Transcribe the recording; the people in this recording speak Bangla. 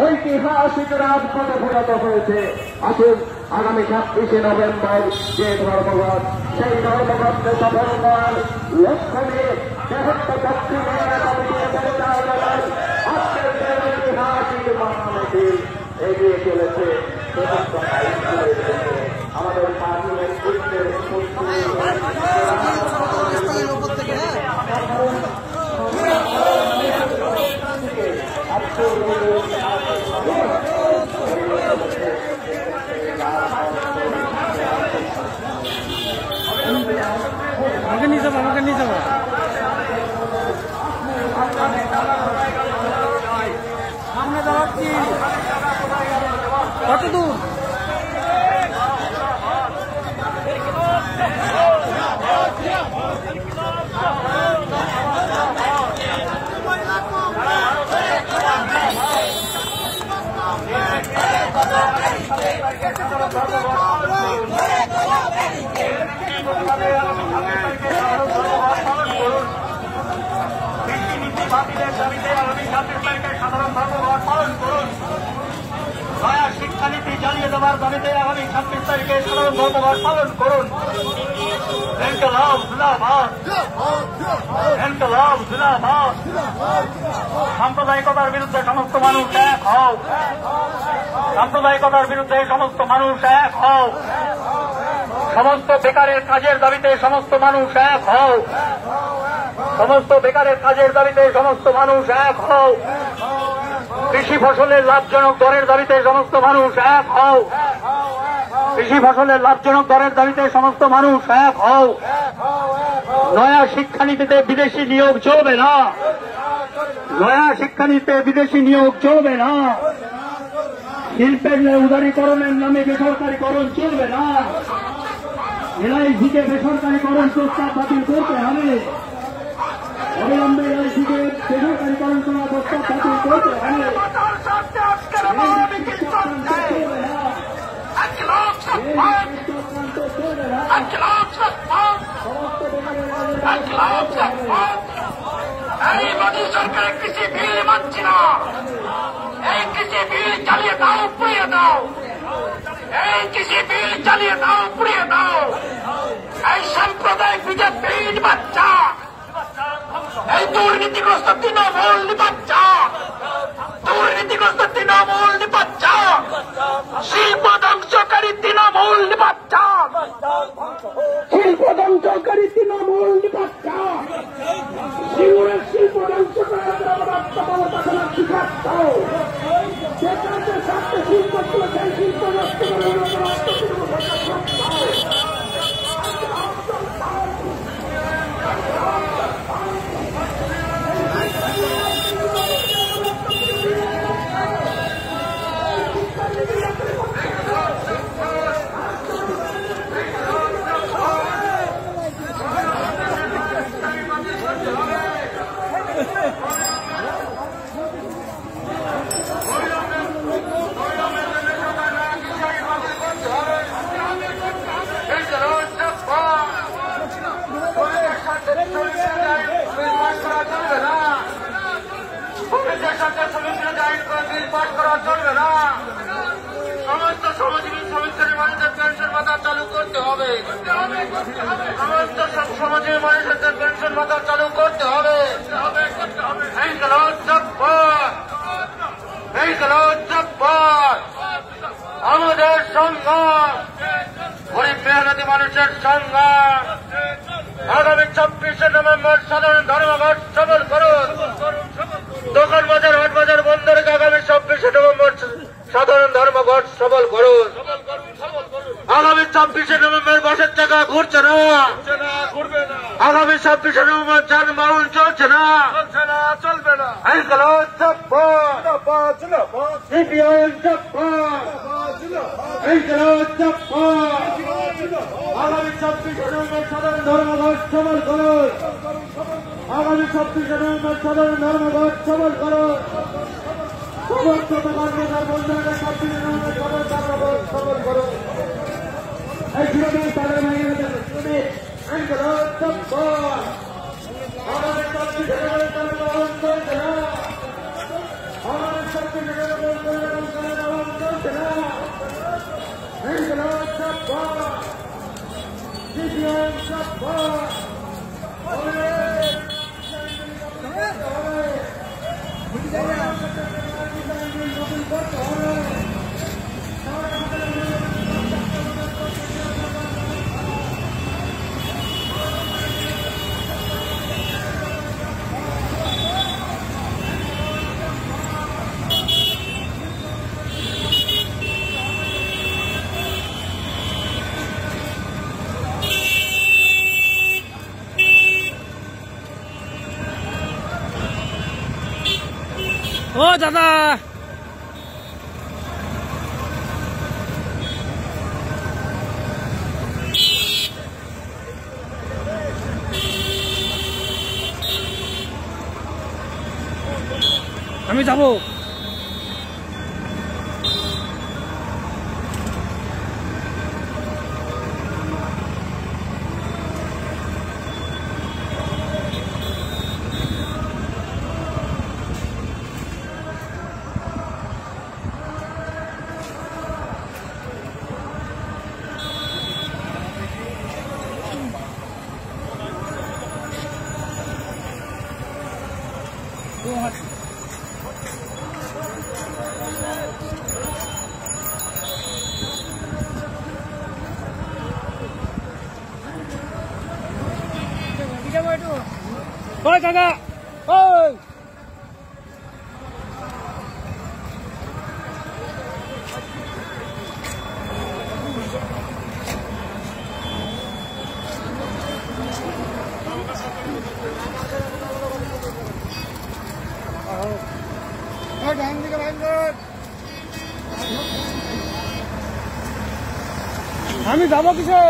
ঐতিহাসিক রাজপথে পরিণত হয়েছে। আসুন আগামী 26শে নভেম্বর যে ধর্মঘট, সেই ধর্মঘটকে সফল করার লক্ষ্য নিয়ে বৃহত্তর দক্ষিণ পরিচালনায় আজকের ঐতিহাসিক মহামিছিল এগিয়ে চলেছে। আমাদের আমাকে নিয়ে যাবো, আমাকে নিয়ে যাবো। সামনে দাঁড়াচ্ছি, কত দূর? শিক্ষানীতি চালিয়ে দেওয়ার দাবিতে আগামী 26 তারিখে সাধারণ ধর্মঘট পালন করুন। ইনকলাব জিন্দাবাদ, ইনকলাব জিন্দাবাদ। সাম্প্রদায়িকতার বিরুদ্ধে সমস্ত মানুষ এক হও, সাম্প্রদায়িকতার বিরুদ্ধে সমস্ত মানুষ এক হও। সমস্ত বেকারের কাজের দাবিতে সমস্ত মানুষ এক হও, সমস্ত বেকারের কাজের দাবিতে সমস্ত মানুষ এক হও। কৃষি ফসলের লাভজনক দরের দাবিতে সমস্ত মানুষ এক হও, কৃষি ফসলের লাভজনক দরের দাবিতে সমস্ত মানুষ এক হও। নয়া শিক্ষানীতিতে বিদেশি নিয়োগ চলবে না, নয়া শিক্ষানীতিতে বিদেশি নিয়োগ চলবে না। শিল্পের উদারীকরণের নামে বেসরকারীকরণ চলবে না। এলআইসিকে বেসরকারীকরণ প্রস্তাব বাতিল করতে হবে। অবিলম্বে এলআইসিকে বেসরকারীকরণ করার প্রস্তাব বাতিল করতে হবে। এই মোদী সরকারের কৃষি বিল মানছি না। এই কৃষি বিল চালিয়ে দাও, পুড়িয়ে দাও। এই কৃষি বিল চালিয়ে দাও, পুড়িয়ে দাও। এই সাম্প্রদায়িক বিজেপির বাচ্চা, এই দুর্নীতিগ্রস্ত তৃণমূল বাচ্চা, দুর্নীতিগ্রস্ত তৃণমূল বাচ্চা, শিল্প ধ্বংসকারী তৃণমূল বাচ্চা, শিল্প ধ্বংসকারী তৃণমূল বাচ্চা, সিঙ্গুরের শিল্প ধ্বংস করার শিখাচ্ছ। যেখানে সাথে শিল্প ছিল সেই শিল্প নষ্ট করে চলবে না। সমস্ত শ্রমজীবী শ্রমিকদের মানুষের পেনশন ভাতা চালু করতে হবে। সমস্ত শ্রমজীবী মানুষের পেনশন ভাতা চালু করতে হবে। আমাদের সংগ্রাম, গরিব মেহনতি মানুষের সংগ্রাম। আগামী 26শে নভেম্বর সাধারণ ধর্মঘট সফল করুন। দোকান বাজার হাট বাজার বন্ধ রেখে আগামী 26শে নভেম্বর সাধারণ ধর্মঘট সফল করুন। আগামী 26শে নভেম্বর বাসের চাকা ঘুরছে না, আগামী 26শে নভেম্বর যানবাহন চলছে না, চলবে না। আগামী 26শে নভেম্বর সাধারণ ধর্মঘট সফল করুন। আগামী 26শে নভেম্বর সাধারণ ধর্মঘট সফল করুন। সমস্ত দোকান বাজার বন্ধ রেখে 26শে নভেম্বর সাধারণ ধর্মঘট সফল করুন। এই শ্রমিক তাদের ভেঙে গেছে শ্রমিক আন্দোলন সফল। আগামী 26শে নভেম্বর ধর্মঘট চলছে না, আগামী 26শে নভেম্বর ও দাদা আমি যাবো। ওই কাকা ওই আমি যাবো কিসে?